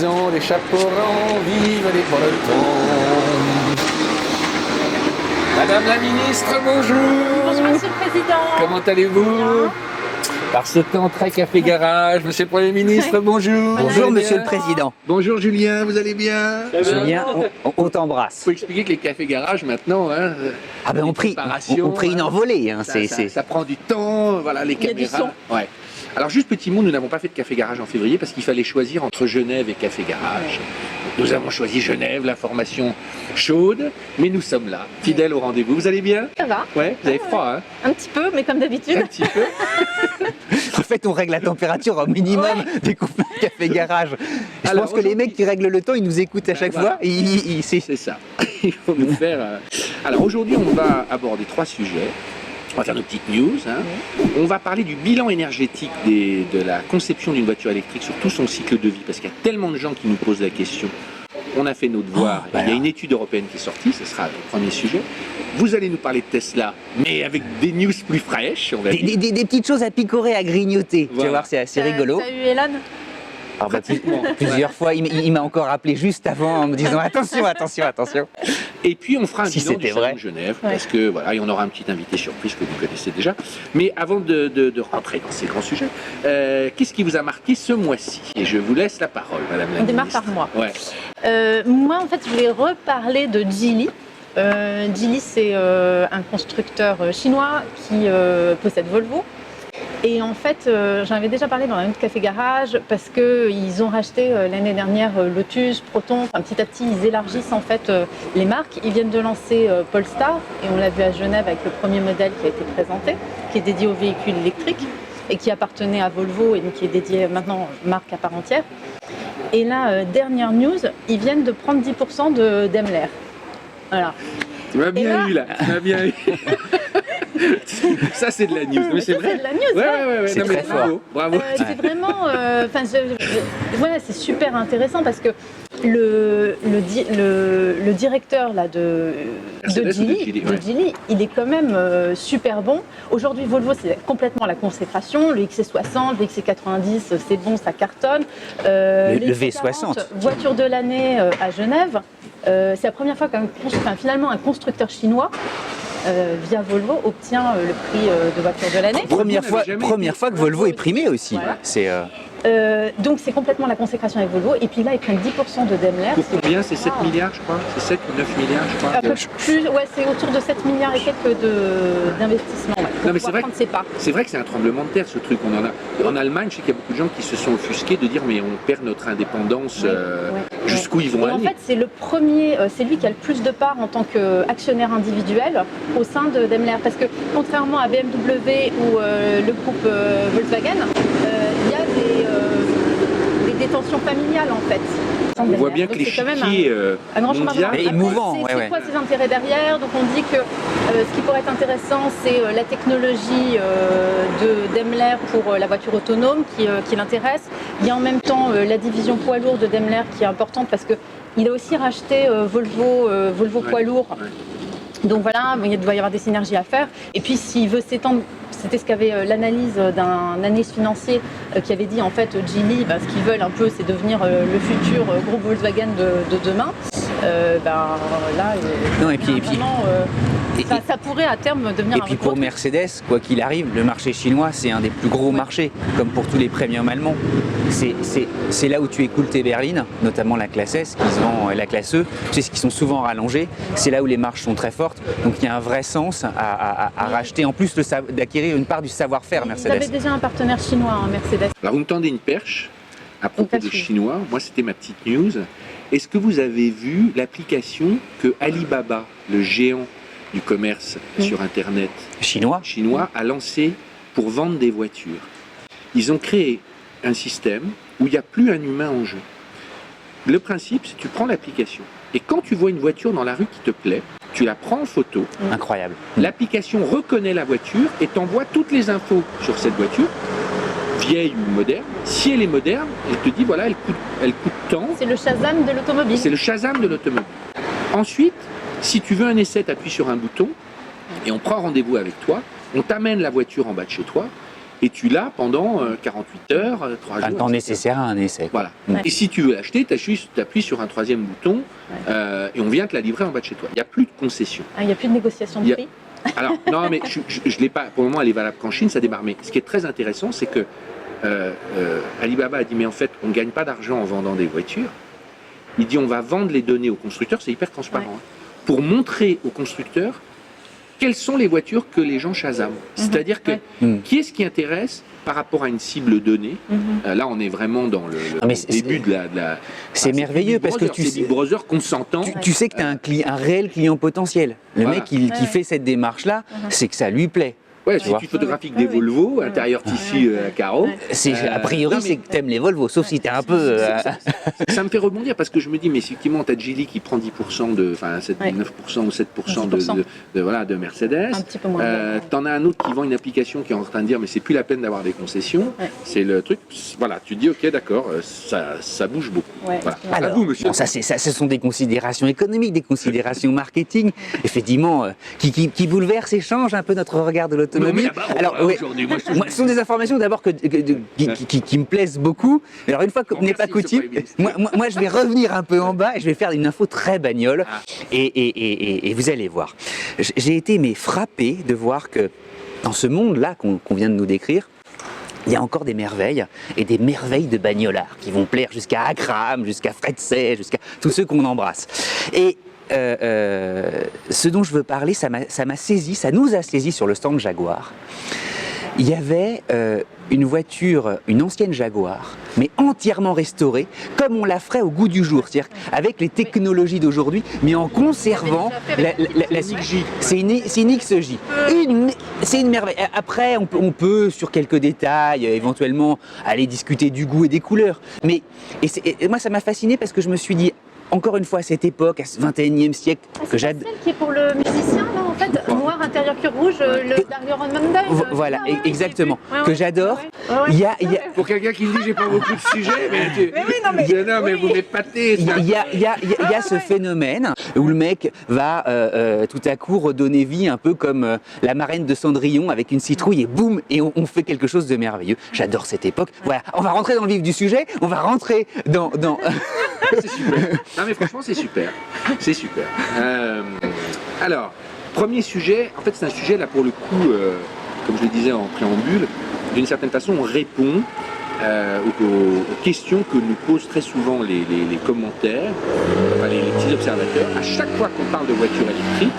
ils ont des chapeaux ronds, vive les Bretons. Madame la ministre, bonjour. Bonjour Monsieur le Président. Comment allez-vous? Bien. Par ce temps très café garage, Monsieur le Premier ministre, bonjour. Bonjour Monsieur le Président. Bonjour Julien, vous allez bien? Julien, on t'embrasse. Il faut expliquer que les cafés garages maintenant, hein, Ah ben on prie une envolée. Hein, ça prend du temps, voilà, les Il y a du caméras. Ouais. Alors juste petit mot, nous n'avons pas fait de café garage en février parce qu'il fallait choisir entre Genève et café garage. Nous avons choisi Genève, l'information chaude, mais nous sommes là, fidèles au rendez-vous. Vous allez bien? Ça va? Ouais, vous avez froid, hein? Un petit peu, mais comme d'habitude. Un petit peu. En fait, on règle la température au minimum des coupes de café garage. Je Alors, pense que les mecs qui règlent le temps, ils nous écoutent à chaque voilà. fois. Et C'est ça. Il faut nous faire. Alors aujourd'hui, on va aborder 3 sujets. On va faire nos petites news. Hein. On va parler du bilan énergétique de la conception d'une voiture électrique sur tout son cycle de vie, parce qu'il y a tellement de gens qui nous posent la question. On a fait nos devoirs. Il y a une étude européenne qui est sortie, ce sera le premier sujet. Vous allez nous parler de Tesla, mais avec des news plus fraîches, on va dire. des petites choses à picorer, à grignoter. Voilà. Tu vas voir, c'est assez rigolo. T'as eu Elon? Alors, plusieurs fois, il m'a encore appelé juste avant en me disant attention, attention, attention. Et puis on fera un Si bilan du c'était salon vrai. de Genève, Ouais. parce que voilà, il y en aura un petit invité surprise que vous connaissez déjà. Mais avant de rentrer dans ces grands sujets, qu'est-ce qui vous a marqué ce mois-ci? Et je vous laisse la parole, Madame la On démarre ministre. par moi. Ouais. Moi, en fait, je voulais reparler de Geely. Geely, c'est un constructeur chinois qui possède Volvo. Et en fait, j'en avais déjà parlé dans un autre café garage parce qu'ils ont racheté l'année dernière Lotus, Proton. Enfin, petit à petit, ils élargissent en fait les marques. Ils viennent de lancer Polestar et on l'a vu à Genève avec le premier modèle qui a été présenté, qui est dédié aux véhicules électriques et qui appartenait à Volvo et donc qui est dédié maintenant marque à part entière. Et là, dernière news, ils viennent de prendre 10% de Daimler. Voilà. Tu m'as bien là- eu là, tu m'as bien eu. Ça c'est de la news, mais c'est Ça, vrai. c'est de la news, ouais. C'est Non, mais très bravo, bravo. C'est vraiment, voilà, c'est super intéressant parce que le directeur là de Mercedes ou de Geely, ouais. Geely, il est quand même super bon. Aujourd'hui, Volvo, c'est complètement la consécration. Le XC60, le XC90, c'est bon, ça cartonne. Le Les V60. voiture de l'année à Genève. C'est la première fois finalement un constructeur chinois via Volvo obtient le prix de voiture de l'année. Première fois que Volvo est primé aussi. Voilà. C'est Donc c'est complètement la consécration avec Volvo. Et puis là, ils prennent 10% de Daimler. Pour combien? C'est 7 milliards, je crois. C'est 7 ou 9 milliards, je crois. Un peu plus, ouais, c'est autour de 7 milliards et quelques d'investissement. Ouais, Non, mais c'est vrai prendre ses parts. C'est vrai que c'est un tremblement de terre ce truc. On en a. En Allemagne, je sais qu'il y a beaucoup de gens qui se sont offusqués de dire mais on perd notre indépendance. Ouais, Jusqu'où ils vont Et en aller? fait, c'est le premier, c'est lui qui a le plus de parts en tant qu'actionnaire individuel au sein de Daimler. Parce que contrairement à BMW ou le groupe Volkswagen, il y a des détentions familiales en fait. On voit bien que Donc, c'est quand même l'échiquier un grand chemin de mondial. croix. Et Après, mouvant, c'est ouais. quoi ses intérêts derrière? Donc on dit que ce qui pourrait être intéressant, c'est la technologie de Daimler pour la voiture autonome qui l'intéresse. Il y a en même temps la division poids lourd de Daimler qui est importante parce qu'il a aussi racheté Volvo Ouais, poids lourd. ouais. Donc voilà, il doit y avoir des synergies à faire. Et puis s'il veut s'étendre, c'était ce qu'avait l'analyse d'un analyste financier qui avait dit en fait Geely, ce qu'ils veulent un peu, c'est devenir le futur groupe Volkswagen de demain. Là, Non, et puis- vraiment, ça pourrait à terme devenir Et un puis gros pour Mercedes, quoi qu'il arrive, le marché chinois, c'est un des plus gros marchés, comme pour tous les premium allemands. C'est là où tu écoules tes berlines, notamment la classe S, qui se vend la classe E, tu sais, qui sont souvent rallongées. C'est là où les marges sont très fortes. Donc il y a un vrai sens à racheter, en plus d'acquérir une part du savoir-faire Ils avaient Mercedes. déjà un partenaire chinois, Mercedes. Alors vous me tendez une perche à propos pas des de souci. Chinois. Moi, c'était ma petite news. Est-ce que vous avez vu l'application que Alibaba, le géant du commerce sur Internet Chinois. chinois, a lancé pour vendre des voitures? Ils ont créé un système où il n'y a plus un humain en jeu. Le principe, c'est que tu prends l'application et quand tu vois une voiture dans la rue qui te plaît, tu la prends en photo. Incroyable. L'application reconnaît la voiture et t'envoie toutes les infos sur cette voiture, vieille ou moderne. Si elle est moderne, elle te dit voilà, elle coûte tant. C'est le Shazam de l'automobile. C'est le Shazam de l'automobile. Ensuite, si tu veux un essai, tu appuies sur un bouton et on prend rendez-vous avec toi. On t'amène la voiture en bas de chez toi et tu l'as pendant 48 heures, 3 jours. Le temps etc. nécessaire à un essai. Voilà. Ouais. Et si tu veux l'acheter, tu appuies sur un troisième bouton et on vient te la livrer en bas de chez toi. Il n'y a plus de concession. Ah, il n'y a plus de négociation de Il y a- prix. Alors, non, mais je l'ai pas. Pour le moment, elle est valable qu'en Chine, ça démarre. Mais ce qui est très intéressant, c'est que Alibaba a dit, mais en fait, on ne gagne pas d'argent en vendant des voitures. Il dit, on va vendre les données aux constructeurs, c'est hyper transparent, Ouais. pour montrer aux constructeurs quelles sont les voitures que les gens chasament. C'est-à-dire que Ouais. qui est-ce qui intéresse par rapport à une cible donnée. Là, on est vraiment dans le mais début de la. C'est merveilleux parce que tu c'est sais. Big Brother consentant. Tu sais que tu as un réel client potentiel. Le Voilà. mec qui fait cette démarche-là, c'est que ça lui plaît. Ouais, Tu si vois. tu photographies des Volvo, intérieur tissu à carreaux. A priori, non, mais- c'est que t'aimes les Volvo, sauf si t'es un peu. Ça me fait rebondir parce que je me dis, mais effectivement, t'as Geely qui prend 10% de, enfin, 9% ou 7% voilà, de Mercedes. Un petit peu moins. T'en as un autre qui vend une application qui est en train de dire, mais c'est plus la peine d'avoir des concessions. Ouais. C'est le truc. Voilà, tu dis, ok, d'accord, ça bouge beaucoup. Ouais. Voilà. Alors, À vous, monsieur. Bon, ça, ce sont des considérations économiques, des considérations marketing, effectivement, qui bouleversent et changent un peu notre regard de l'autonomie. Aujourd'hui, moi, je Moi, ce sont des informations d'abord qui me plaisent beaucoup. Alors une fois qu'on n'est pas merci, coutume, c'est pas moi je vais revenir un peu en bas et je vais faire une info très bagnole. Ah. Et vous allez voir. J'ai été frappé de voir que dans ce monde-là qu'on vient de nous décrire, il y a encore des merveilles et des merveilles de bagnolards qui vont plaire jusqu'à Akram, jusqu'à Fred Say, jusqu'à tous ceux qu'on embrasse. Et ce dont je veux parler, ça m'a saisi, ça nous a saisi sur le stand Jaguar. Il y avait une voiture, une ancienne Jaguar, mais entièrement restaurée, comme on la ferait au goût du jour, c'est-à-dire avec les technologies d'aujourd'hui, mais en conservant la XJ. C'est une XJ. C'est une merveille. Après, on peut, sur quelques détails, éventuellement, aller discuter du goût et des couleurs. Mais et moi, ça m'a fasciné parce que je me suis dit, encore une fois, à cette époque, à ce 21e siècle, que j'adore. Celle qui est pour le musicien, là, en fait, noir, intérieur cuir rouge, le Dario Monday. Voilà, exactement, que j'adore. Il y a, Pour quelqu'un qui me dit, j'ai pas beaucoup de sujets, mais vous m'épatez. il y a ce phénomène où le mec va tout à coup redonner vie, un peu comme la marraine de Cendrillon avec une citrouille et boum, et on fait quelque chose de merveilleux. J'adore cette époque. Voilà, on va rentrer dans le vif du sujet, on va rentrer dans... C'est super. Non mais franchement c'est super. C'est super. Alors, premier sujet, en fait c'est un sujet là pour le coup, comme je le disais en préambule, d'une certaine façon on répond aux questions que nous posent très souvent les commentaires, enfin, les petits observateurs. À chaque fois qu'on parle de voiture électrique,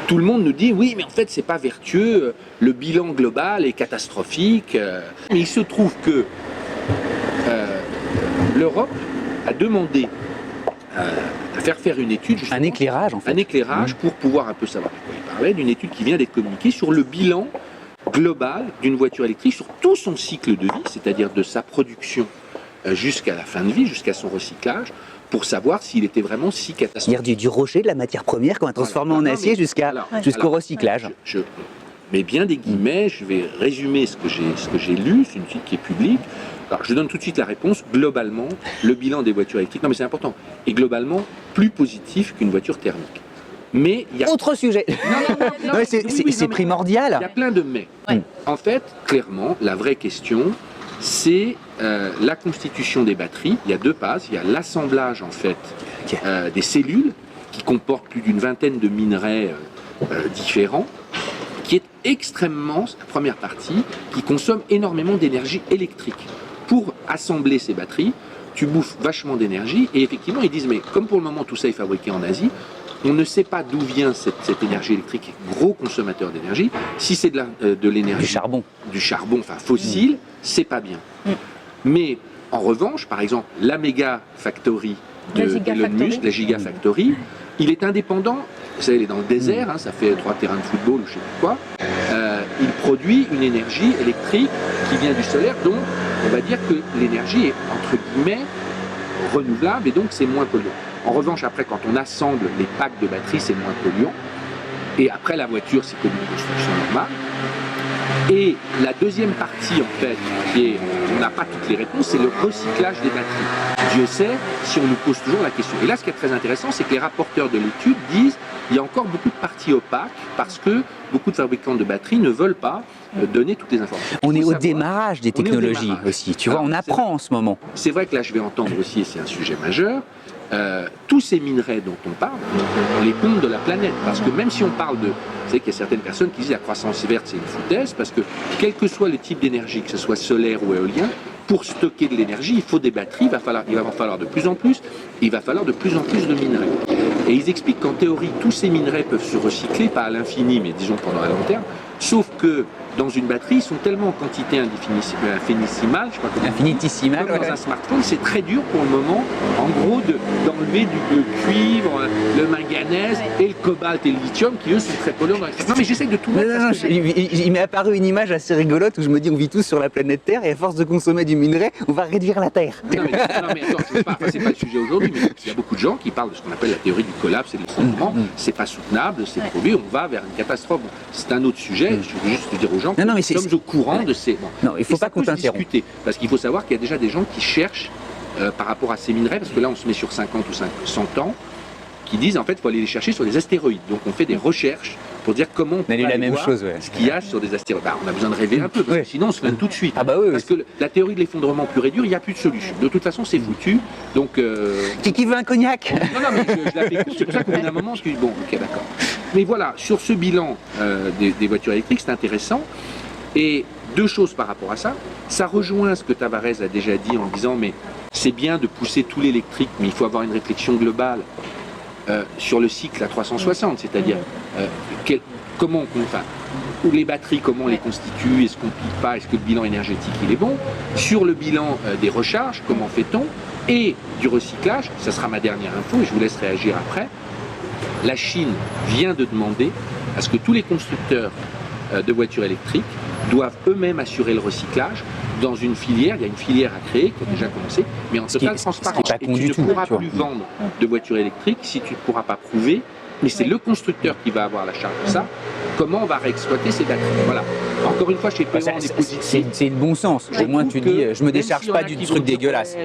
tout le monde nous dit oui mais en fait c'est pas vertueux, le bilan global est catastrophique. Mais il se trouve que l'Europe a demandé à faire une étude, Un éclairage, en fait. un éclairage pour pouvoir un peu savoir de quoi il parlait, d'une étude qui vient d'être communiquée sur le bilan global d'une voiture électrique sur tout son cycle de vie, c'est-à-dire de sa production jusqu'à la fin de vie, jusqu'à son recyclage, pour savoir s'il était vraiment si catastrophique. C'est-à-dire du rocher, de la matière première qu'on va transformer en acier jusqu'au recyclage. Je mets bien des guillemets, je vais résumer ce que j'ai lu, c'est une étude qui est publique. Alors je donne tout de suite la réponse, globalement, le bilan des voitures électriques, non mais c'est important, est globalement plus positif qu'une voiture thermique. Mais il y a... Autre sujet. non, Ouais, c'est primordial. Il y a plein de mais. Ouais. En fait, clairement, la vraie question, c'est la constitution des batteries. Il y a deux phases. Il y a l'assemblage, en fait, Ok. des cellules qui comportent plus d'une vingtaine de minerais différents, qui est extrêmement, la première partie, qui consomme énormément d'énergie électrique. Pour assembler ces batteries, tu bouffes vachement d'énergie. Et effectivement, ils disent, mais comme pour le moment, tout ça est fabriqué en Asie, on ne sait pas d'où vient cette énergie électrique, gros consommateur d'énergie. Si c'est de l'énergie... Du charbon. Du charbon, enfin fossile, c'est pas bien. Mais en revanche, par exemple, la Mega Factory de Elon Gigafactory. Musk, la Gigafactory, il est indépendant. Vous savez, il est dans le désert, ça fait 3 terrains de football ou je sais plus quoi. Il produit une énergie électrique qui vient du solaire, donc on va dire que l'énergie est entre guillemets renouvelable et donc c'est moins polluant. En revanche, après, quand on assemble les packs de batteries, c'est moins polluant. Et après, la voiture, c'est comme une construction normale. Et la deuxième partie, en fait, qui est, on n'a pas toutes les réponses, c'est le recyclage des batteries. Dieu sait si on nous pose toujours la question. Et là, ce qui est très intéressant, c'est que les rapporteurs de l'étude disent qu'il y a encore beaucoup de parties opaques parce que beaucoup de fabricants de batteries ne veulent pas donner toutes les informations. On est au démarrage des technologies aussi, tu vois, on apprend en ce moment. C'est vrai que là, je vais entendre aussi, et c'est un sujet majeur, tous ces minerais dont on parle, on les compte de la planète. Parce que même si on parle de... Vous savez qu'il y a certaines personnes qui disent la croissance verte, c'est une foutaise, parce que quel que soit le type d'énergie, que ce soit solaire ou éolien, pour stocker de l'énergie, il faut des batteries, il va en falloir de plus en plus, et il va falloir de plus en plus de minerais. Et ils expliquent qu'en théorie, tous ces minerais peuvent se recycler, pas à l'infini, mais disons pendant un long terme, sauf que dans une batterie, ils sont tellement en quantité infinitésimale, je crois que Infinitésimale, comme dans un smartphone, c'est très dur pour le moment, en gros, d'enlever le cuivre, le manganèse et le cobalt et le lithium, qui eux sont très polluants dans les... Non mais j'essaie de tout mettre. Non, il m'est apparu une image assez rigolote où je me dis on vit tous sur la planète Terre et à force de consommer du minerai, on va réduire la Terre. Non mais attends, c'est pas le sujet aujourd'hui, mais il y a beaucoup de gens qui parlent de ce qu'on appelle la théorie du collapse et de l'effondrement. C'est pas soutenable, c'est produit, on va vers une catastrophe. Bon, c'est un autre sujet, je veux juste dire aux gens que nous sommes au courant de ces... Bon. Non, il ne faut pas qu'on t'interrompe. Parce qu'il faut savoir qu'il y a déjà des gens qui cherchent par rapport à ces minerais, parce que là on se met sur 50 ou 100 ans, qui disent en fait qu'il faut aller les chercher sur les astéroïdes. Donc on fait des recherches pour dire comment on peut aller la même voir chose, ouais. ce qu'il y a sur des astéroïdes. Bah, on a besoin de rêver un peu, parce que sinon on se fait tout de suite. Ah bah oui, parce que la théorie de l'effondrement pur et dur, il n'y a plus de solution. De toute façon c'est foutu. Donc, Qui veut un cognac? Non mais je la fais court, c'est pour ça qu'au bout d'un moment je dis bon ok d'accord. Mais voilà, sur ce bilan des voitures électriques, c'est intéressant. Et deux choses par rapport à ça. Ça rejoint ce que Tavares a déjà dit en disant mais c'est bien de pousser tout l'électrique, mais il faut avoir une réflexion globale sur le cycle à 360, c'est-à-dire comment ou les batteries, comment on les constitue, est-ce qu'on pique pas, est-ce que le bilan énergétique il est bon, sur le bilan des recharges, comment fait-on, et du recyclage, ça sera ma dernière info et je vous laisse réagir après. La Chine vient de demander à ce que tous les constructeurs de voitures électriques doivent eux-mêmes assurer le recyclage dans une filière. Il y a une filière à créer qui a déjà commencé, mais en totale transparence. Et tu ne pourras plus vendre de voitures électriques si tu ne pourras pas prouver, mais c'est le constructeur qui va avoir la charge de ça, comment on va réexploiter ces batteries. Voilà. Encore une fois, chez Peugeot, on est positif. C'est le bon sens. Au moins, tu dis, je me décharge pas du truc dégueulasse.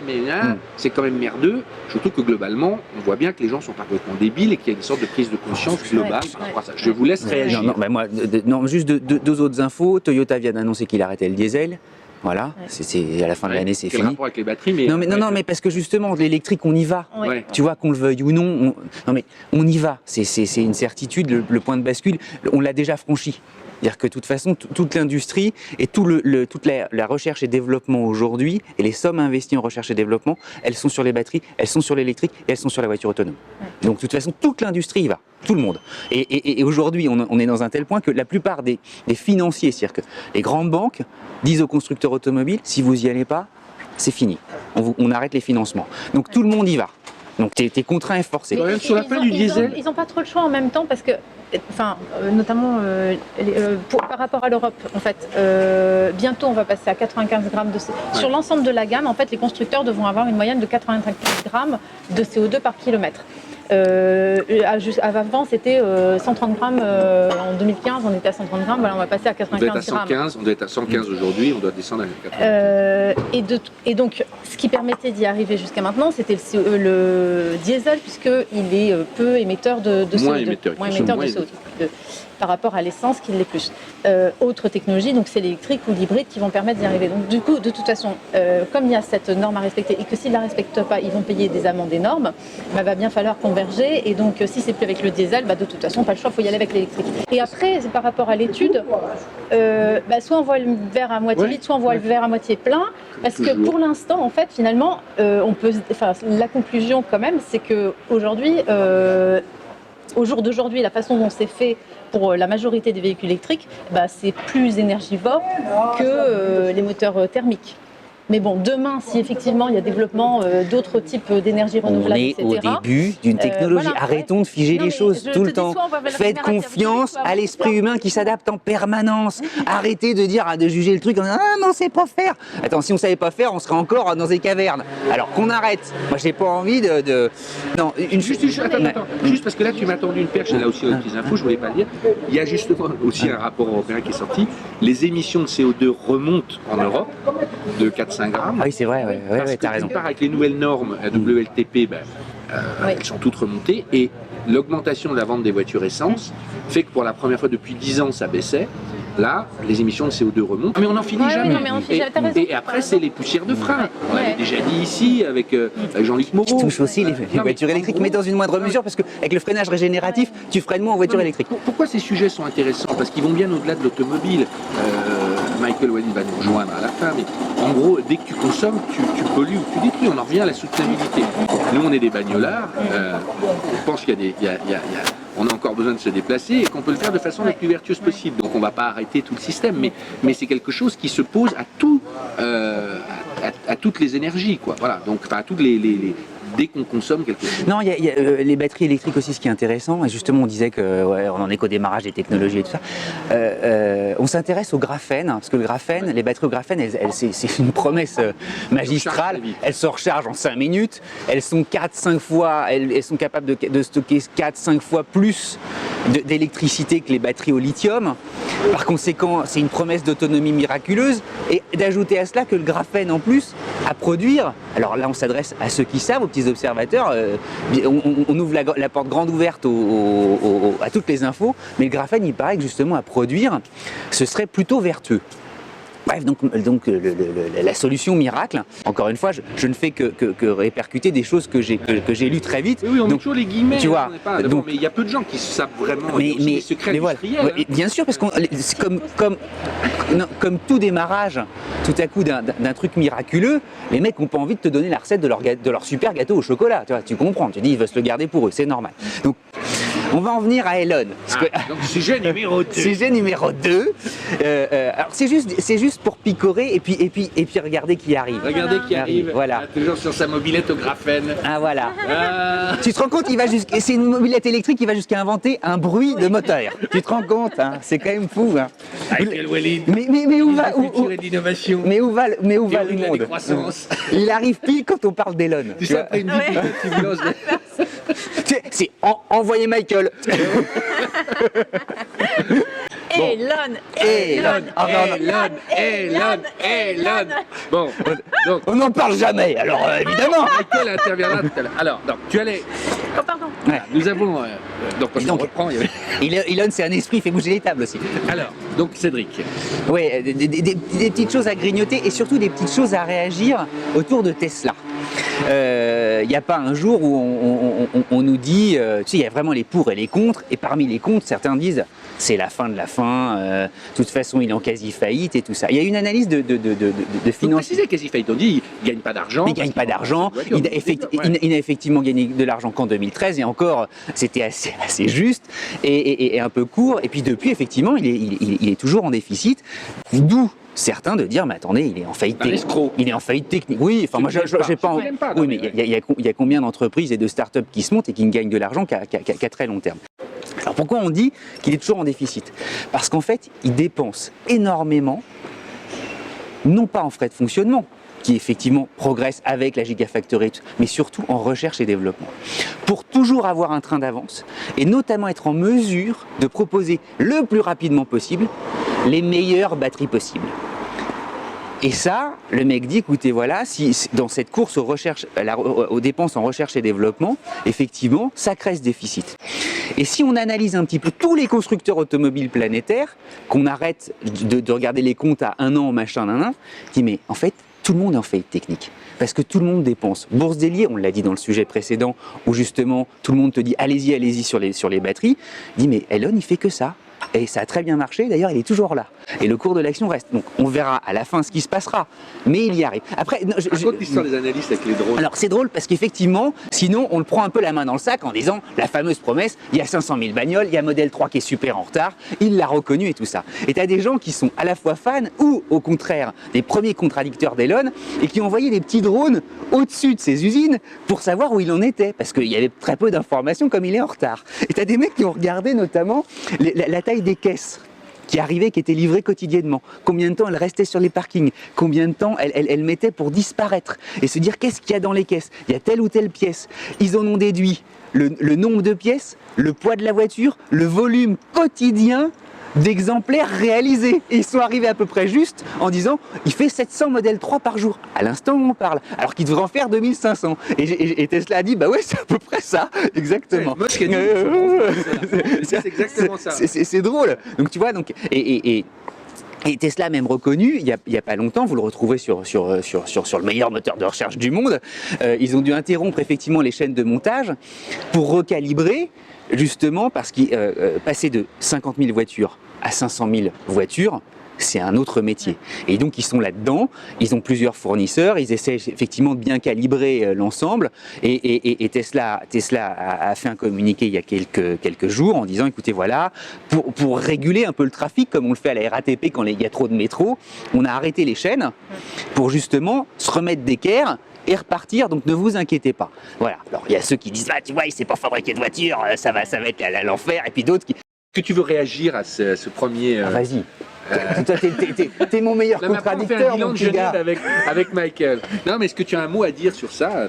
C'est quand même merdeux. Je trouve que globalement, on voit bien que les gens sont pas complètement débiles et qu'il y a une sorte de prise de conscience globale par rapport à ça. Je vous laisse réagir. Non, juste deux autres infos. Toyota vient d'annoncer qu'il arrêtait le diesel. Voilà, c'est à la fin de l'année, c'est fini. Rapport avec les batteries, mais mais parce que justement, l'électrique, on y va. Ouais. Tu vois, qu'on le veuille ou non, on y va. C'est une certitude. Le point de bascule, on l'a déjà franchi. C'est-à-dire que de toute façon, toute l'industrie et toute la recherche et développement aujourd'hui, et les sommes investies en recherche et développement, elles sont sur les batteries, elles sont sur l'électrique et elles sont sur la voiture autonome. Donc de toute façon, toute l'industrie y va, tout le monde. Et aujourd'hui, on est dans un tel point que la plupart des financiers, c'est-à-dire que les grandes banques disent aux constructeurs automobiles, si vous n'y allez pas, c'est fini. On arrête les financements. Donc tout le monde y va. Donc tu es contraint et forcé. Sur la fin du diesel, ils n'ont pas trop le choix en même temps parce que, notamment par rapport à l'Europe, en fait, bientôt on va passer à 95 grammes de CO2. Sur l'ensemble de la gamme, en fait, les constructeurs devront avoir une moyenne de 95 grammes de CO2 par kilomètre. Avant c'était 130 grammes en 2015, on était à 130 grammes, voilà, on va passer à 95 grammes. On doit être à 115 aujourd'hui, on doit descendre à 95. Et donc, ce qui permettait d'y arriver jusqu'à maintenant, c'était le diesel, puisqu'il est peu émetteur de CO2. Moins émetteur de CO2. Par rapport à l'essence qui l'est plus. Autre technologie, donc c'est l'électrique ou l'hybride qui vont permettre d'y arriver. Donc du coup, de toute façon, comme il y a cette norme à respecter et que s'ils ne la respectent pas, ils vont payer des amendes énormes, va bien falloir converger. Et donc si c'est plus avec le diesel, de toute façon, pas le choix, il faut y aller avec l'électrique. Et après, par rapport à l'étude, soit on voit le verre à moitié vide, soit on voit le verre à moitié plein. Parce que pour l'instant, en fait, finalement, la conclusion quand même, c'est qu'aujourd'hui, au jour d'aujourd'hui, la façon dont c'est fait pour la majorité des véhicules électriques, c'est plus énergivore que les moteurs thermiques. Mais bon, demain, si effectivement il y a développement d'autres types d'énergie renouvelable, etc. On est au début d'une technologie. Arrêtons de figer les choses tout le temps. Faites confiance à l'esprit humain qui s'adapte en permanence. Arrêtez de juger le truc en disant ah non, c'est pas faire. Attends, si on savait pas faire, on serait encore dans des cavernes. Alors qu'on arrête. Moi, j'ai pas envie de. Non, attends. Juste parce que là, tu m'as tendu une perche. Là aussi, les infos, je voulais pas le dire. Il y a justement aussi un rapport européen qui est sorti. Les émissions de CO2 remontent en Europe de 4 5 grammes. Ah oui, c'est vrai, Parce que t'as raison. d'une part, avec les nouvelles normes WLTP, elles sont toutes remontées et l'augmentation de la vente des voitures essence fait que pour la première fois depuis 10 ans, ça baissait. Là, les émissions de CO2 remontent, mais on n'en finit jamais. Non, mais on finit jamais, t'as raison. Et après, c'est les poussières de frein. On l'avait déjà dit ici avec Jean-Luc Moreau. Qui touche aussi les voitures électriques, mais dans une moindre mesure, parce qu'avec le freinage régénératif, tu freines moins en voiture électrique. Pourquoi ces sujets sont intéressants? Parce qu'ils vont bien au-delà de l'automobile. Michael Wallis va nous rejoindre à la fin, mais en gros, dès que tu consommes, tu pollues ou tu détruis. On en revient à la soutenabilité. Nous, on est des bagnolards. On pense qu'il y a on a encore besoin de se déplacer et qu'on peut le faire de façon la plus vertueuse possible. Donc on ne va pas arrêter tout le système, mais c'est quelque chose qui se pose à toutes les énergies, quoi. Voilà. Donc à toutes dès qu'on consomme quelque chose. Non, il y a les batteries électriques aussi, ce qui est intéressant, et justement on disait que on en est qu'au démarrage des technologies et tout ça. On s'intéresse au graphène, parce que le graphène, les batteries au graphène, c'est une promesse magistrale. Elles se rechargent en 5 minutes, elles sont 4-5 fois, elles sont capables de stocker 4-5 fois plus d'électricité que les batteries au lithium. Par conséquent, c'est une promesse d'autonomie miraculeuse, et d'ajouter à cela que le graphène en plus, à produire, alors là on s'adresse à ceux qui savent, aux petits observateurs, on ouvre la porte grande ouverte à toutes les infos, mais le graphène, il paraît que justement à produire, ce serait plutôt vertueux. Bref, donc la solution miracle, encore une fois, je ne fais que répercuter des choses que j'ai lues très vite. Oui, on met donc, toujours les guillemets, tu vois, donc, mais il y a peu de gens qui savent vraiment les secrets industriels. Ouais, bien sûr, parce que c'est comme tout démarrage, tout à coup d'un truc miraculeux, les mecs n'ont pas envie de te donner la recette de leur super gâteau au chocolat. Tu comprends, tu dis ils veulent se le garder pour eux, c'est normal. Donc, on va en venir à Elon. Donc sujet numéro 2. Sujet numéro 2. Alors c'est juste pour picorer et puis regarder qui arrive. Regardez qui arrive. Voilà. Toujours sur sa mobilette au graphène. Ah voilà. Tu te rends compte, c'est une mobilette électrique qui va jusqu'à inventer un bruit de moteur. Tu te rends compte, hein, c'est quand même fou. Hein. Michael Wallis. Mais où va l'innovation. Mais où va le monde? Il arrive pile quand on parle d'Elon. Tu sais, après une petite c'est envoyer Michael. Elon. Bon, donc on n'en parle jamais, alors évidemment. Michael interviendra tout à l'heure. Alors, donc, tu allais. Oh, pardon. Ouais. Nous avons. Donc, on reprend. Elon, c'est un esprit, il fait bouger les tables aussi. Alors, donc, Cédric. Oui, des petites choses à grignoter et surtout des petites choses à réagir autour de Tesla. Il n'y a pas un jour où on nous dit, tu sais, il y a vraiment les pour et les contre, et parmi les contre, certains disent c'est la fin de la fin, de toute façon il est en quasi-faillite et tout ça. Il y a une analyse de finance. Préciser quasi-faillite, on dit il ne gagne pas d'argent. Il ne gagne pas d'argent, il n'a effectivement gagné de l'argent qu'en 2013, et encore c'était assez juste et un peu court, et puis depuis effectivement il est toujours en déficit, d'où certains de dire mais attendez, il est en faillite technique. Il est en faillite technique. Oui, enfin moi j'ai pas. Oui, mais il y a combien d'entreprises et de start-up qui se montent et qui ne gagnent de l'argent qu'à très long terme. Alors pourquoi on dit qu'il est toujours en déficit? Parce qu'en fait, il dépense énormément, non pas en frais de fonctionnement, qui effectivement progresse avec la Gigafactory, mais surtout en recherche et développement. Pour toujours avoir un train d'avance, et notamment être en mesure de proposer le plus rapidement possible les meilleures batteries possibles. Et ça, le mec dit, écoutez, voilà, si dans cette course aux dépenses en recherche et développement, effectivement, ça crée ce déficit. Et si on analyse un petit peu tous les constructeurs automobiles planétaires, qu'on arrête de regarder les comptes à un an, machin, dit, mais en fait, tout le monde est en faillite technique. Parce que tout le monde dépense. Bourse déliée, on l'a dit dans le sujet précédent, où justement, tout le monde te dit, allez-y sur les batteries. Dit, mais Elon, il fait que ça. Et ça a très bien marché, d'ailleurs il est toujours là. Et le cours de l'action reste. Donc on verra à la fin ce qui se passera. Mais il y arrive. Après, raconte l'histoire des analystes avec les drones. Alors c'est drôle parce qu'effectivement, sinon on le prend un peu la main dans le sac en disant la fameuse promesse, il y a 500 000 bagnoles, il y a Model 3 qui est super en retard, il l'a reconnu et tout ça. Et tu as des gens qui sont à la fois fans ou au contraire des premiers contradicteurs d'Elon et qui ont envoyé des petits drones au-dessus de ces usines pour savoir où il en était. Parce qu'il y avait très peu d'informations comme il est en retard. Et tu as des mecs qui ont regardé notamment la taille des caisses qui arrivaient, qui étaient livrées quotidiennement, combien de temps elles restaient sur les parkings, combien de temps elles mettaient pour disparaître, et se dire qu'est-ce qu'il y a dans les caisses, il y a telle ou telle pièce. Ils en ont déduit le nombre de pièces, le poids de la voiture, le volume quotidien d'exemplaires réalisés. Et ils sont arrivés à peu près juste en disant il fait 700 modèles 3 par jour, à l'instant où on parle, alors qu'il devrait en faire 2500. Et Tesla a dit bah ouais, c'est à peu près ça, exactement. Moi, c'est exactement ça. C'est drôle. Donc tu vois, et Tesla a même reconnu, il y a pas longtemps, vous le retrouvez sur le meilleur moteur de recherche du monde, ils ont dû interrompre effectivement les chaînes de montage pour recalibrer, justement parce qu'ils passaient de 50 000 voitures à 500 000 voitures, c'est un autre métier. Et donc ils sont là-dedans, ils ont plusieurs fournisseurs, ils essaient effectivement de bien calibrer l'ensemble. Et Tesla a fait un communiqué il y a quelques jours en disant écoutez voilà, pour réguler un peu le trafic comme on le fait à la RATP quand il y a trop de métro, on a arrêté les chaînes pour justement se remettre d'équerre et repartir, donc ne vous inquiétez pas. Voilà. Alors il y a ceux qui disent bah tu vois il sait pas fabriquer de voiture, ça va être l'enfer, et puis d'autres qui... Est-ce que tu veux réagir à ce premier... Vas-y. Toi, t'es mon meilleur contradicteur, mon petit gars. Avec Michael. Non, mais est-ce que tu as un mot à dire sur ça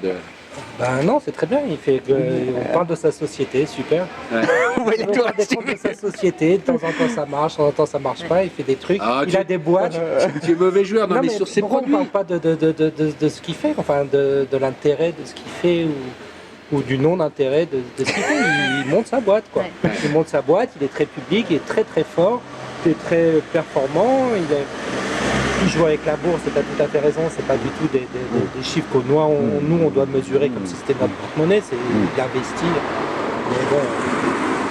Ben non, c'est très bien. On parle de sa société, super. Ouais. Ouais, On parle des comptes de sa société. De temps en temps ça marche, de temps en temps ça marche pas. Il fait des trucs. Il a des boîtes. Tu es mauvais joueur. Non, mais sur ses pourquoi produits. on parle pas de ce qu'il fait, enfin de l'intérêt de ce qu'il fait ou du non-intérêt de ce qu'il fait. Il monte sa boîte, quoi. Ouais. Il monte sa boîte. Il est très public, il est très très fort. Il est très performant, il joue avec la bourse, c'est pas tout à fait raison, c'est pas du tout des chiffres que nous on doit mesurer comme si c'était notre porte-monnaie, il investit, mais bon,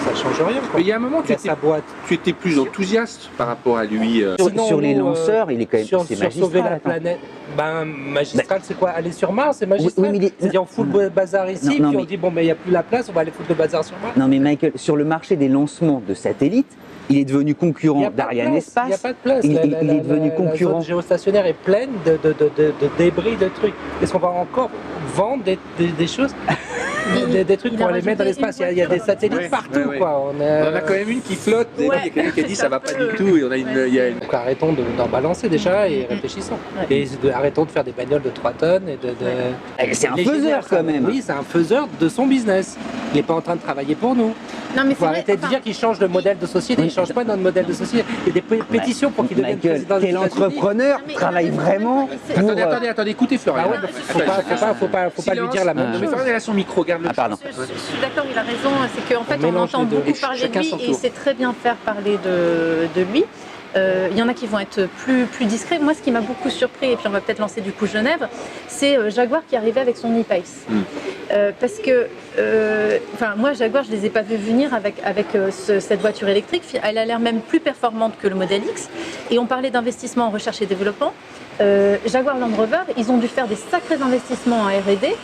ça change rien. Quoi. Mais il y a un moment, sa boîte. tu étais plus enthousiaste par rapport à lui. Sinon, sur les lanceurs, il est quand même sur magistral. sauver la planète. Ben, magistral, c'est quoi? Aller sur Mars, c'est magistral. Oui, mais c'est-à-dire on fout le bazar ici, Non, puis on mais... dit bon, mais il n'y a plus la place, on va aller foutre le bazar sur Mars. Non, mais Michael, sur le marché des lancements de satellites, il est devenu concurrent d'Ariane Espace. Il n'y a pas de place. Il est devenu concurrent. La zone géostationnaire est pleine de débris, de trucs. Est-ce qu'on va encore vendre des choses des trucs pour les mettre dans l'espace? Il y a des satellites partout. Ouais. Quoi. On a quand même une qui flotte. Et il y a quelqu'un qui a dit ça va pas du tout. Et on a il y a une... Donc arrêtons d'en balancer déjà et réfléchissons. Ouais. Et arrêtons de faire des bagnoles de 3 tonnes. C'est un Les faiseur génères, quand même. Oui, c'est un faiseur de son business. Il n'est pas en train de travailler pour nous. Non, mais Il faut arrêter de dire qu'il change de modèle de société. Il ne change pas notre modèle de société. Il y a des pétitions pour qu'il devienne Michael, président des quel États-Unis. entrepreneur Non, mais- travaille vraiment pour... Attendez, écoutez Florian. Ah ouais, faut pas lui dire la même Mais chose. Florian, il a son micro, garde-le. Ah, pardon. Je suis d'accord, il a raison. C'est qu'en fait, On on mélange entend les deux. beaucoup Et parler de chacun lui son et tour. il sait très bien faire parler de lui. Il y en a qui vont être plus discrets. Moi, ce qui m'a beaucoup surpris, et puis on va peut-être lancer du coup Genève, c'est Jaguar qui arrivait avec son e-Pace. Parce que, moi, Jaguar, je ne les ai pas vus venir avec cette voiture électrique. Elle a l'air même plus performante que le modèle X. Et on parlait d'investissement en recherche et développement. Jaguar Land Rover, ils ont dû faire des sacrés investissements en R&D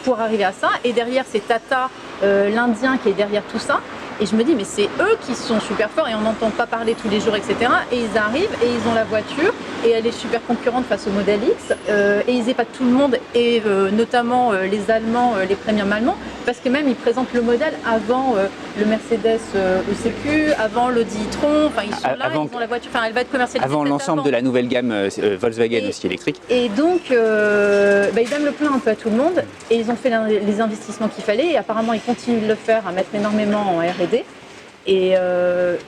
pour arriver à ça. Et derrière, c'est Tata, l'Indien, qui est derrière tout ça. Et je me dis, mais c'est eux qui sont super forts et on n'entend pas parler tous les jours, etc. Et ils arrivent et ils ont la voiture et elle est super concurrente face au modèle X. Et ils épatent tout le monde et notamment les Allemands, les premium allemands, parce que même ils présentent le modèle avant le Mercedes ECQ, avant l'Audi e-tron. Enfin, ils sont là, Avant- ils ont la voiture. Enfin, elle va être commercialisée. Avant peut-être l'ensemble de la nouvelle gamme Volkswagen Et- aussi électrique. Et donc, ils donnent le plein un peu à tout le monde et ils ont fait les investissements qu'il fallait et apparemment ils continuent de le faire, à mettre énormément en R&D et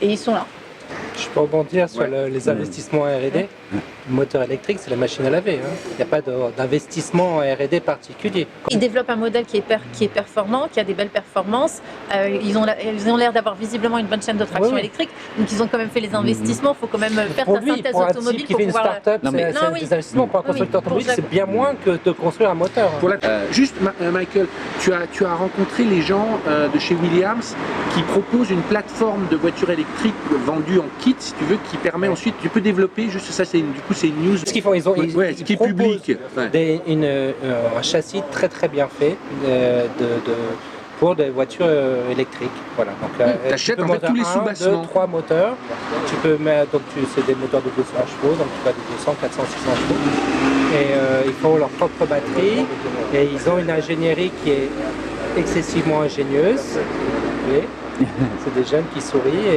ils sont là. Je peux rebondir sur Ouais. les investissements en R&D. Le moteur électrique, c'est la machine à laver. Il n'y a pas d'investissement en R&D particulier. Ils développent un modèle qui est performant, qui a des belles performances. Ils ont l'air d'avoir visiblement une bonne chaîne de traction Oui. électrique, donc ils ont quand même fait les investissements. Il faut quand même faire Pour ta lui, synthèse pour un automobile type qui pour fait une pouvoir. start-up, Non, mais- c'est Non, oui. des investissements pour un Oui, constructeur pour automobile, c'est bien moins que de construire un moteur. Pour juste, Michael, tu as rencontré les gens de chez Williams qui proposent une plateforme de voitures électriques vendue en kit, si tu veux, qui permet ensuite, tu peux développer, juste ça, c'est une news. Ce qu'ils font, Ouais, ce qui est proposent public. Ouais. un châssis très très bien fait pour des voitures électriques. Voilà. Donc, T'achètes, tu peux en fait, monter tous les 1, soubassements. 2, 3 moteurs. Tu peux mettre, donc c'est des moteurs de 200 chevaux, donc tu vas de 200, 400, 600 chevaux. Et ils font leur propre batterie et ils ont une ingénierie qui est excessivement ingénieuse. C'est des jeunes qui sourient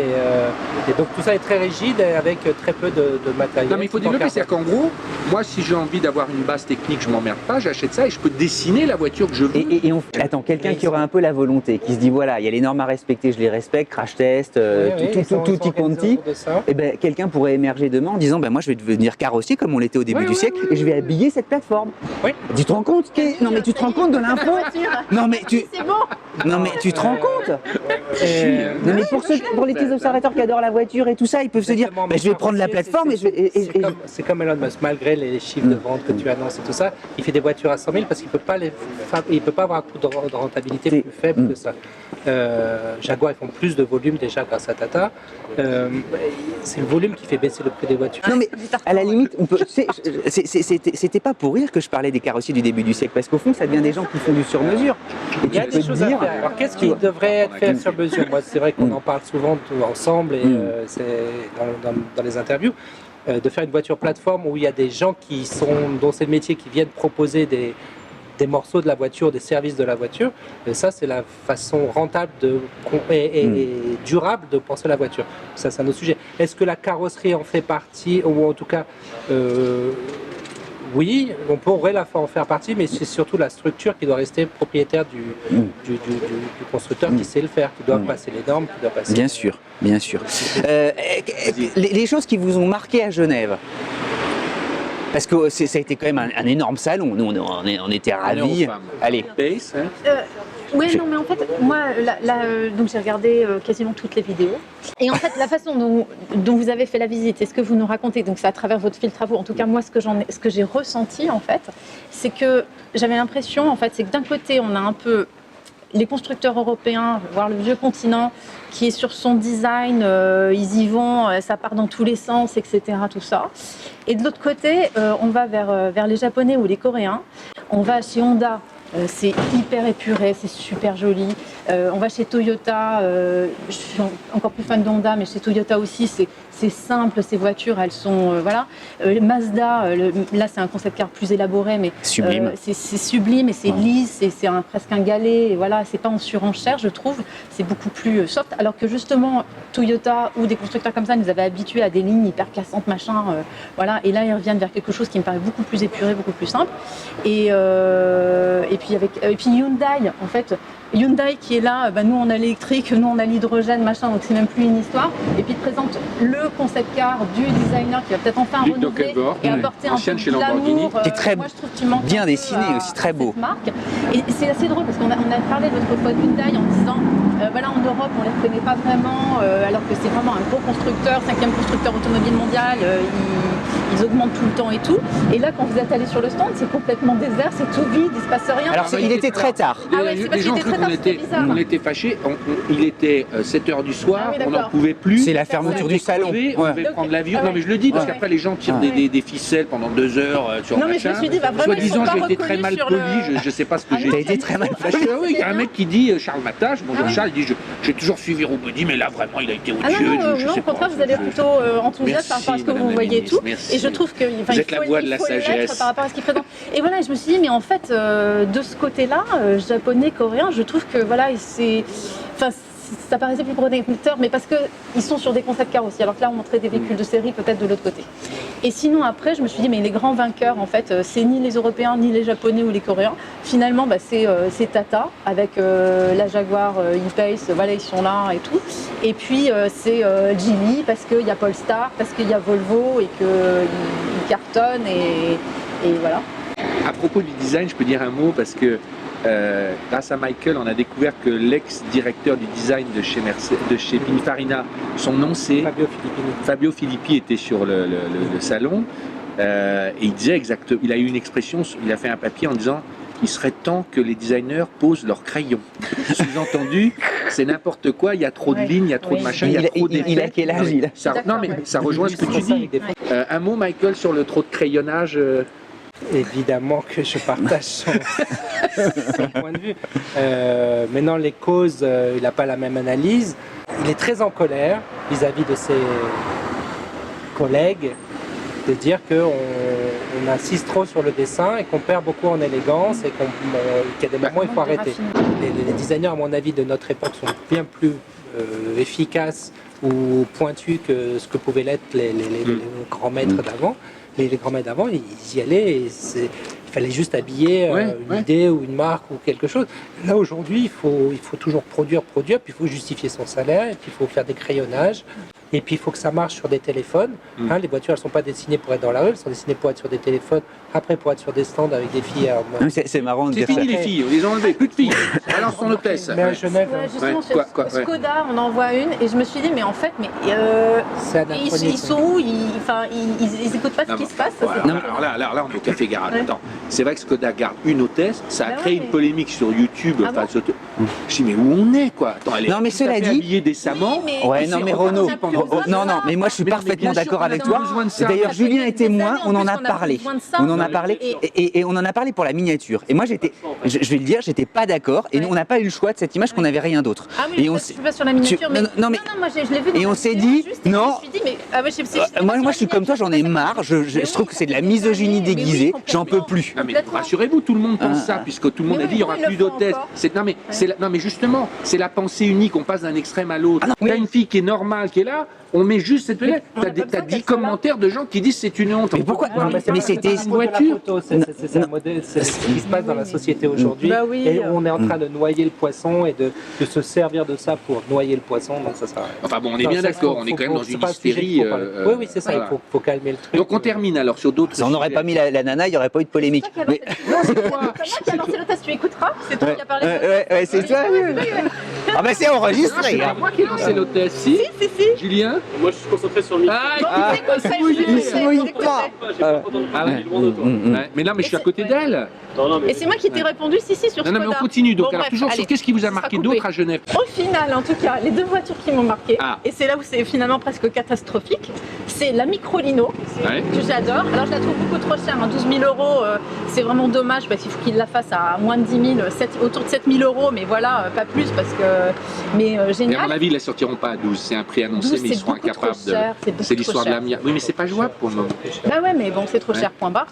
et donc tout ça est très rigide et avec très peu de matériel. Non mais il faut développer, c'est-à-dire qu'en gros, moi si j'ai envie d'avoir une base technique, je m'emmerde pas, j'achète ça et je peux dessiner la voiture que je veux. Attends, quelqu'un qui aura un peu la volonté, qui se dit voilà, il y a les normes à respecter, je les respecte, crash test, tout quanti, et ben quelqu'un pourrait émerger demain en disant ben moi je vais devenir carrossier comme on l'était au début du siècle et je vais habiller cette plateforme. Oui. Tu te rends compte Non mais tu te rends compte de l'info? Non mais tu C'est bon. Non mais tu te rends compte? Non mais pour les petits observateurs qui adorent la voiture et tout ça, ils peuvent se dire ben, je vais prendre la plateforme et je vais. C'est comme Elon Musk, malgré les chiffres de vente que tu annonces et tout ça, il fait des voitures à 100 000 parce qu'il peut pas avoir un coût de rentabilité plus faible que ça. Jaguar, ils font plus de volume déjà grâce à Tata. C'est le volume qui fait baisser le prix des voitures. Non mais à la limite, on peut. C'était pas pour rire que je parlais des carrossiers du début du siècle, parce qu'au fond, ça devient des gens qui font du sur-mesure. Et il y a des choses à faire. Alors qu'est-ce qui devrait être fait sur mesure? Moi, c'est vrai qu'on en parle souvent ensemble et c'est dans les interviews. De faire une voiture plateforme où il y a des gens dont c'est le métier, qui viennent proposer des morceaux de la voiture, des services de la voiture. Et ça, c'est la façon rentable et durable de penser la voiture. Ça, c'est un autre sujet. Est-ce que la carrosserie en fait partie, ou en tout cas, oui, on pourrait en faire partie, mais c'est surtout la structure qui doit rester propriétaire du constructeur qui sait le faire, qui doit passer les normes, qui doit passer... Bien sûr, bien sûr. Les choses qui vous ont marqué à Genève, parce que ça a été quand même un énorme salon. Nous, on était ravis. Allez. Base, hein. Oui, non, mais en fait, moi, donc j'ai regardé quasiment toutes les vidéos. Et en fait, la façon dont vous avez fait la visite et ce que vous nous racontez, donc c'est à travers votre filtre à vous. En tout cas, moi, ce que j'ai ressenti, en fait, c'est que j'avais l'impression, en fait, c'est que d'un côté, on a un peu les constructeurs européens, voire le vieux continent, qui est sur son design, ils y vont, ça part dans tous les sens, etc., tout ça. Et de l'autre côté, on va vers les Japonais ou les Coréens. On va chez Honda. C'est hyper épuré, c'est super joli. On va chez Toyota, je suis encore plus fan de Honda, mais chez Toyota aussi, c'est simple, ces voitures, elles sont... voilà. Mazda, là c'est un concept car plus élaboré, mais sublime. C'est sublime et c'est lisse, c'est presque un galet, et voilà, c'est pas en surenchère, je trouve, c'est beaucoup plus soft, alors que justement, Toyota ou des constructeurs comme ça nous avaient habitués à des lignes hyper cassantes, machin, voilà, et là ils reviennent vers quelque chose qui me paraît beaucoup plus épuré, beaucoup plus simple. Et puis Hyundai, en fait, Hyundai qui est là, nous on a l'électrique, nous on a l'hydrogène, machin, donc c'est même plus une histoire. Et puis il te présente le concept car du designer qui va peut-être enfin renouveler et apporter un peu de glamour. Qui est très bien dessiné, aussi très beau. Marque. Et c'est assez drôle parce qu'on a parlé l'autre fois de Hyundai en disant, voilà, en Europe on ne les reconnaît pas vraiment, alors que c'est vraiment un gros constructeur, 5e constructeur automobile mondial, ils augmentent tout le temps et tout. Et là quand vous êtes allé sur le stand, c'est complètement désert, c'est tout vide, il se passe rien. Alors il était très tard. Les gens ont on était fâchés, il était 7h du soir, on n'en pouvait plus. C'est la fermeture du salon. On devait prendre l'avion. Non mais je le dis parce qu'après les gens tirent des ficelles pendant 2 heures sur non, mais je me suis dit, soi-disant j'ai été très mal poli, je sais pas ce que j'ai dit. T'as été très mal poli. Oui, il y a un mec qui dit, Charles Matache, bonjour Charles, il dit j'ai toujours suivi Robody, mais là vraiment il a été au-dessus. Non, au contraire, vous allez plutôt enthousiaste par rapport à ce que vous voyez et tout. Et je trouve que vous êtes la voix de la sagesse par rapport à ce qu'il présente. Et voilà, je me suis dit, mais en fait, de ce côté-là, japonais, coréen, je trouve que voilà, ça paraissait plus protecteur, mais parce qu'ils sont sur des concepts cars aussi. Alors que là, on montrait des véhicules de série peut-être de l'autre côté. Et sinon, après, je me suis dit, mais les grands vainqueurs, en fait, c'est ni les Européens, ni les Japonais ou les Coréens. Finalement, c'est Tata avec la Jaguar E-Pace, voilà, ils sont là et tout. Et puis, c'est Geely parce qu'il y a Polestar, parce qu'il y a Volvo et qu'ils cartonnent et voilà. À propos du design, je peux dire un mot parce que grâce à Michael, on a découvert que l'ex-directeur du design de chez Pininfarina, son nom c'est Fabio Filippi, était sur le salon et il disait exactement, il a eu une expression, il a fait un papier en disant il serait temps que les designers posent leurs crayons. Sous-entendu, c'est n'importe quoi, il y a trop de lignes, il y a trop de machins, il y a trop d'effets. Il a quel âge Non mais ça rejoint ce que tu dis. Un mot Michael sur le trop de crayonnage. Évidemment que je partage son point de vue. Maintenant, les causes, il n'a pas la même analyse. Il est très en colère vis-à-vis de ses collègues de dire qu'on on insiste trop sur le dessin et qu'on perd beaucoup en élégance et qu'il y a des moments où il faut arrêter. Les designers, à mon avis, de notre époque sont bien plus efficaces ou pointus que ce que pouvaient l'être les grands maîtres d'avant. Les grands maîtres d'avant, ils y allaient et il fallait juste habiller une idée ou une marque ou quelque chose. Là, aujourd'hui, il faut toujours produire, puis il faut justifier son salaire, et puis il faut faire des crayonnages, et puis il faut que ça marche sur des téléphones. Les voitures, elles ne sont pas dessinées pour être dans la rue, elles sont dessinées pour être sur des téléphones, après pour être sur des stands avec des filles. C'est marrant de C'est dire ça. fini les filles, on les a enlevées, plus de filles. Balance ton hôtesse. Mais à Genève, Ouais, justement, Quoi, Skoda, on en voit une, et je me suis dit, mais en fait, c'est anachronique. ils sont où ils écoutent pas ce qui se passe. Ça, Voilà. c'est Alors là, on est au café garage. Ouais. Attends, c'est vrai que Skoda garde une hôtesse, ça a Bah créé ouais, une mais- polémique sur YouTube. Ah bon Je dis, mais où on est, quoi? Attends, elle est Non, mais tout à cela fait dit- habillée décemment. Oui, mais- Ouais, Et non, c'est mais reparti Renaud, pendant plus besoin de non, ça. mais moi je suis Mais non, mais parfaitement bien sûr d'accord qu'on a avec pas toi. besoin de ça. D'ailleurs, Ça fait Julien était des moi, années, en on en plus, a on a parlé. besoin de ça. On en a Et- parlé et on en a parlé pour la miniature. Et moi, je vais le dire, j'étais pas d'accord. Et nous, on n'a pas eu le choix de cette image qu'on n'avait rien d'autre. Ah oui, Et on je s'est- suis pas sur la miniature, mais... non, mais- moi je l'ai vu dans et la on s'est vidéo, dit, juste, et non. je me suis dit, mais... Ah ouais, moi, je suis comme toi, j'en ai marre. Je trouve que c'est de la misogynie déguisée. J'en peux plus. Ah, mais Complètement. rassurez-vous, tout le monde pense ça, puisque tout le monde Mais a oui, dit il n'y aura ils le plus font d'hôtesse. encore. Non, mais justement, c'est la pensée unique, on passe d'un extrême à l'autre. Ah non, T'as oui. une fille qui est normale, qui est là, on met juste cette Mais on a T'as pas besoin 10 qu'elle soit là. commentaires de gens qui disent c'est une honte. Mais pourquoi Non, mais c'était c'est une voiture. C'est un modèle, c'est ce qui se passe dans la société aujourd'hui. Bah oui. Et on est en train de noyer le poisson et de se servir de ça pour noyer le poisson. Donc ça sert à rien. Enfin bon, on est Non, bien ça, d'accord, faut- on est quand faut- même dans c'est une pas un sujet qu'il hystérie. faut parler. Oui, c'est ça, voilà. il faut calmer le truc. Donc on termine alors sur d'autres Si on n'aurait sujets. pas mis la nana, il n'y aurait pas eu de polémique. C'est toi Mais- qui as lancé l'hôtesse, tu écouteras. C'est toi qui as parlé. Ouais, c'est toi. Ah bah c'est enregistré. C'est pas hein. moi qui ai lancé l'hôtesse, si Si. Julien Moi, je suis concentré sur le micro. Ah, Bon, tu sais quoi, il se mouille pas. J'ai pas entendu Ah parler, ouais. loin de toi. Ouais, mais là, mais je suis à côté d'elle. Non, mais Et c'est moi qui t'ai répondu, si, sur Non, mais on Skoda. continue. Donc, Bon, alors, bref, toujours sur allez, qu'est-ce qui vous a ce sera marqué coupé. d'autre à Genève? Au final, en tout cas, les deux voitures qui m'ont marqué, Ah. et c'est là où c'est finalement presque catastrophique, c'est la Microlino, Ouais. que j'adore. Alors je la trouve beaucoup trop chère, 12 000 €, c'est vraiment dommage parce qu'il faut qu'il la fasse à moins de 10 000, autour de 7 000 €, mais voilà, pas plus parce que... Mais Mais à mon génial. avis, ils ne la sortiront pas à 12. C'est un prix annoncé, 12, mais ils c'est seront beaucoup incapables trop de. cher, c'est beaucoup C'est trop l'histoire de la cher. mienne. Oui, mais c'est pas jouable pour le moment. Bah ouais, mais bon, c'est trop Ouais. cher, point barre.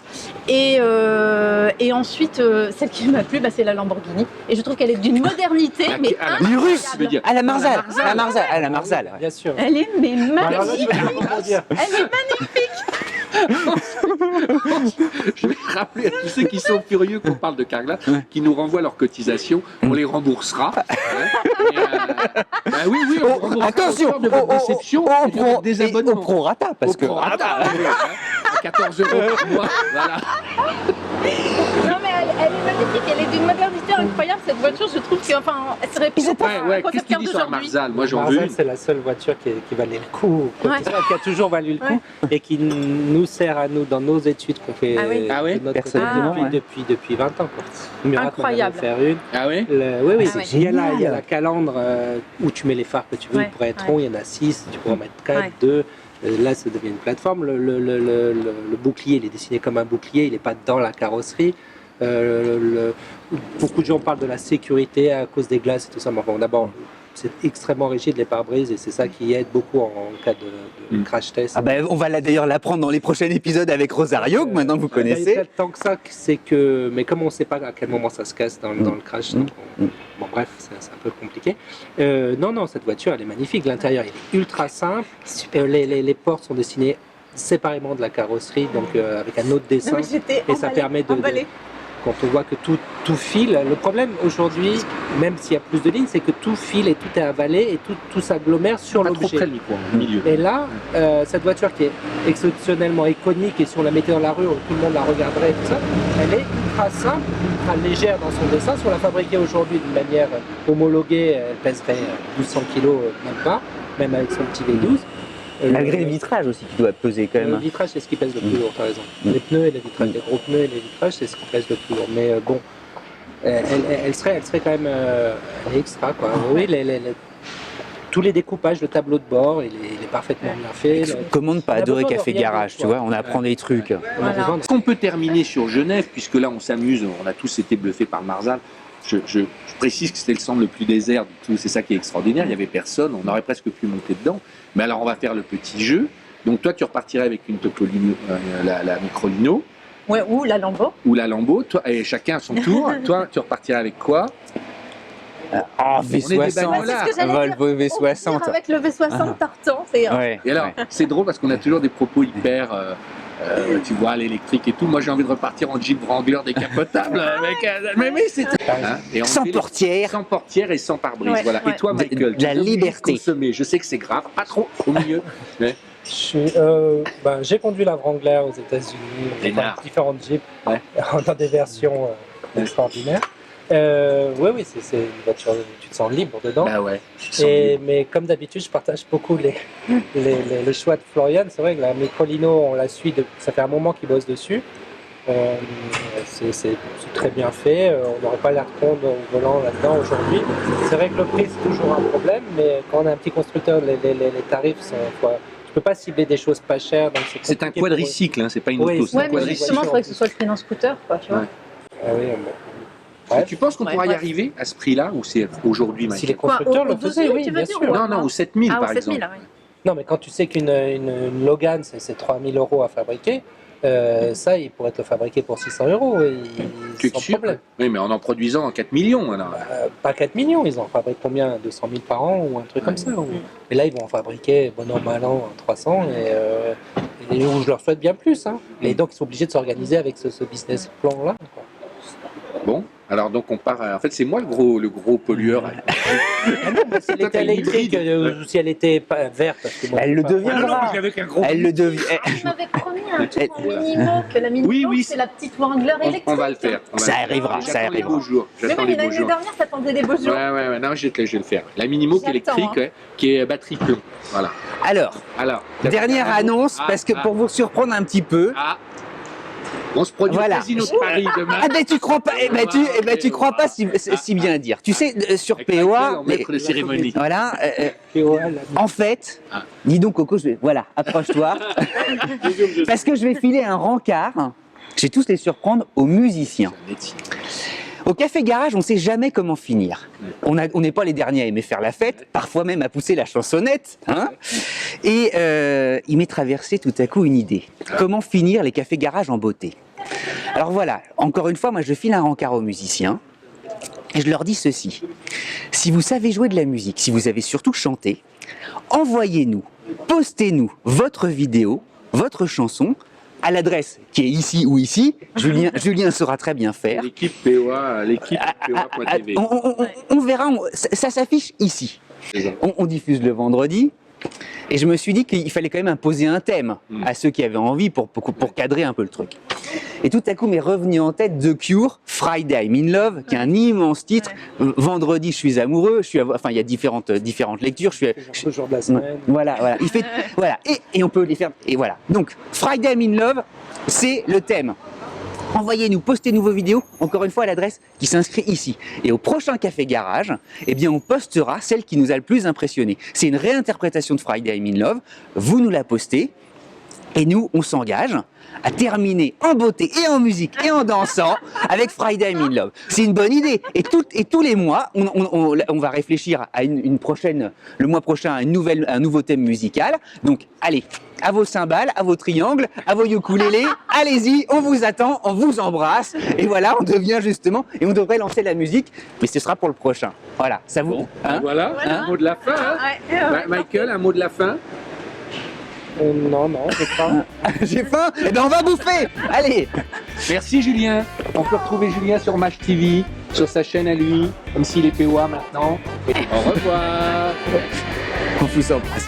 Et ensuite, celle qui m'a plu, bah, c'est la Lamborghini. Et je trouve qu'elle est d'une modernité, La- mais ah, la- L'Urus. tu veux dire. À la Marzal. À la Marzal. ouais. Bien sûr. elle est mais Alors là, magnifique. je vais pas dire. Elle est Je vais rappeler à tous ceux qui sont furieux qu'on parle de Carglass, qui nous renvoient leurs cotisations. On les remboursera. Mais, bah oui, on remboursera Attention, au sort de votre déception et de votre désabonnement. au prorata, parce Au que prorata, oui, hein. À 14 € par mois. Voilà. Non mais elle est magnifique, elle est d'une modernité incroyable cette voiture, je trouve que enfin elle serait pas Ouais, qu'est-ce que tu dis sur la Marzal? Moi, j'en veux Marzal, une. c'est la seule voiture qui valait le coup, quoi, Ouais. qui a toujours valu le coup et qui nous sert à nous dans nos études qu'on fait Ah oui. Ah oui, de notre côté personnellement, depuis 20 ans. Quoi. Murat, Incroyable. on en avait faire une. Ah ouais? Oui, Ah ouais. il y a génial. la calandre où tu mets les phares que tu veux, Ouais, il pourrait être ouais. rond, il y en a 6, tu pourrais en mettre 4, Ouais. 2. Là, ça devient une plateforme. Le bouclier, il est dessiné comme un bouclier, il n'est pas dans la carrosserie. Beaucoup de gens parlent de la sécurité à cause des glaces et tout ça. Mais bon, d'abord, c'est extrêmement rigide les pare-brises et c'est ça qui aide beaucoup en cas de crash test. Ah ben, on va d'ailleurs l'apprendre dans les prochains épisodes avec Rosario, que maintenant vous connaissez. Tant que ça, c'est que. Mais comme on ne sait pas à quel moment ça se casse dans le crash, donc bon, bref, c'est un peu compliqué. Non, cette voiture, elle est magnifique. L'intérieur, il est ultra simple. Les portes sont dessinées séparément de la carrosserie, donc avec un autre dessin. Et ça permet de. Quand on voit que tout file, le problème aujourd'hui, même s'il y a plus de lignes, c'est que tout file et tout est avalé et tout s'agglomère sur Pas trop l'objet. près le micro, au milieu. Et là, cette voiture qui est exceptionnellement iconique et si on la mettait dans la rue, tout le monde la regarderait et tout ça, elle est ultra simple, ultra légère dans son dessin. Si on la fabriquait aujourd'hui d'une manière homologuée, elle pèserait 1200 kg, même pas, même avec son petit V12. Malgré le vitrage aussi qui doit peser quand Le même. vitrage, c'est ce qui pèse le plus lourd, t'as raison. Les pneus et les vitrages, les gros pneus et les vitrages, c'est ce qui pèse le plus lourd. Mais bon, elle serait quand même elle est extra, quoi. Oui, tous les découpages, le tableau de bord, il est parfaitement bien fait. Comment ne pas On a adorer besoin de Café rien Garage, d'autre, tu quoi. vois, on apprend des trucs. On a Voilà. besoin de- Est-ce qu'on peut terminer sur Genève, puisque là on s'amuse, on a tous été bluffés par Marzal. Je précise que c'était le centre le plus désert du tout, c'est ça qui est extraordinaire, il n'y avait personne, on aurait presque pu monter dedans. Mais alors on va faire le petit jeu. Donc toi tu repartirais avec une Topolino, la Microlino, Ouais, ou la Lambo. ou la Lambo, toi, et chacun à son tour. Toi, tu repartiras avec quoi? Oh, On est des V60, bananes. C'est ce que j'allais Volvo Au pire, V60. avec le V60 tartan, c'est... Ouais, Et alors, ouais. c'est drôle parce qu'on a toujours des propos hyper, tu vois, à l'électrique et tout. Moi, j'ai envie de repartir en Jeep Wrangler décapotable. Mais c'est... Hein, et on Sans fait les- portière. Sans portière et sans pare-brise. Ouais, Voilà. ouais. Et toi, De Michael, tu la es obligé de liberté. consommer. Je sais que c'est grave, pas trop, au milieu. Mais J'ai conduit la Wrangler aux États-Unis, Lénard. différentes Jeeps, Ouais. dans des versions extraordinaires. Oui, c'est une voiture, tu te sens libre dedans. bah ouais. Mais comme d'habitude, je partage beaucoup les choix de Florian. C'est vrai que la Microlino, on la suit, ça fait un moment qu'il bosse dessus. C'est très bien fait. On n'aurait pas l'air con au volant là-dedans aujourd'hui. C'est vrai que le prix, c'est toujours un problème, mais quand on a un petit constructeur, les tarifs sont... Tu peux pas cibler des choses pas chères. Donc C'est un compliqué pour eux. quadricycle, hein, c'est pas une Oui, auto, c'est Ouais, un mais quadricycle. justement, il faudrait que ce soit le prix d'un scooter, quoi, tu vois. Ouais. Ah oui, bon. Et tu penses qu'on Ouais, pourra y bref. arriver à ce prix-là ou c'est aujourd'hui, Si les Michael? constructeurs au le 12 faisaient, 000, oui, tu veux bien dire, sûr. ou- Non, non, au 7000 Ah, par au 7000, exemple. là, oui. Non, mais quand tu sais qu'une Logan, c'est 3 000 € à fabriquer, ça, il pourrait te le fabriquer pour 600 €, Tu es sans sûr? problème. Oui, mais en produisant 4 millions, alors. Pas 4 millions, ils en fabriquent combien? 200 000 par an ou un truc comme ça. Et là, ils vont en fabriquer, bon an, mal an, 300, et où je leur souhaite bien plus. Hein. Et donc, ils sont obligés de s'organiser avec ce business plan-là. Quoi. Bon, alors donc on part. En fait, c'est moi le gros pollueur. Ah non, mais si elle Toi, était t'as une électrique, hybride. ou si elle était pas verte, parce que moi, Elle le pas- deviendra. avec un gros. Elle le devient. Tu m'avais promis un truc en minimo, que la minimo, Oui, oui, c'est la petite Wrangler électrique. On va le faire. on va Ça le faire. arrivera, J'attends ça les arrivera. beaux jours. Mais J'attends oui, les mais beaux l'année jours. dernière, t'attendais des beaux jours. Ouais, non, je vais le faire. La Minimo qui est J'attends, électrique, ouais, qui est batterie plomb. Voilà. Alors, Alors. dernière annonce, parce que pour vous surprendre un petit peu. On se produit Voilà. au Casino de Paris demain. Ah ben tu crois pas, tu crois pas si bien dire. Tu sais, sur Avec Michael POA, en maître de cérémonie. voilà, POA, là. en fait, Ah. dis donc Coco, voilà, approche-toi, parce que je vais filer un rencard, je vais tous les surprendre aux musiciens. Au Café Garage, on ne sait jamais comment finir. On n'est pas les derniers à aimer faire la fête, parfois même à pousser la chansonnette. Hein, et il m'est traversé tout à coup une idée. Comment finir les Cafés Garage en beauté? Alors voilà, encore une fois, moi je file un rencard aux musiciens et je leur dis ceci. Si vous savez jouer de la musique, si vous avez surtout chanté, envoyez-nous, postez-nous votre vidéo, votre chanson, à l'adresse qui est ici ou ici. Julien saura très bien faire. L'équipe POA, l'équipe POA.tv. On verra, ça s'affiche ici. C'est ça. On diffuse le vendredi. Et je me suis dit qu'il fallait quand même imposer un thème à ceux qui avaient envie pour cadrer un peu le truc. Et tout à coup m'est revenu en tête The Cure, Friday I'm in Love, qui est un immense titre. Vendredi je suis amoureux, il y a différentes lectures. Le jour de la semaine. Voilà. Il fait, voilà. Et on peut les faire. Et voilà. Donc, Friday I'm in Love, c'est le thème. Envoyez-nous, postez-nous vos vidéos, encore une fois à l'adresse qui s'inscrit ici. Et au prochain Café Garage, eh bien, on postera celle qui nous a le plus impressionné. C'est une réinterprétation de Friday I'm in Love. Vous nous la postez. Et nous, on s'engage à terminer en beauté et en musique et en dansant avec Friday I'm in Love. C'est une bonne idée. Et tous les mois, on va réfléchir à le mois prochain, à un nouveau thème musical. Donc, allez, à vos cymbales, à vos triangles, à vos ukulélés, allez-y, on vous attend, on vous embrasse. Et voilà, on devient justement, et on devrait lancer la musique, mais ce sera pour le prochain. Voilà, ça vous... Bon, hein voilà, un mot de la fin. Hein. Ouais. Michael, un mot de la fin. Non, j'ai pas. J'ai faim. Eh ben, on va bouffer. Allez. Merci Julien. On peut retrouver Julien sur Mach TV, sur sa chaîne à lui, comme s'il est POA maintenant. Au revoir. On vous embrasse.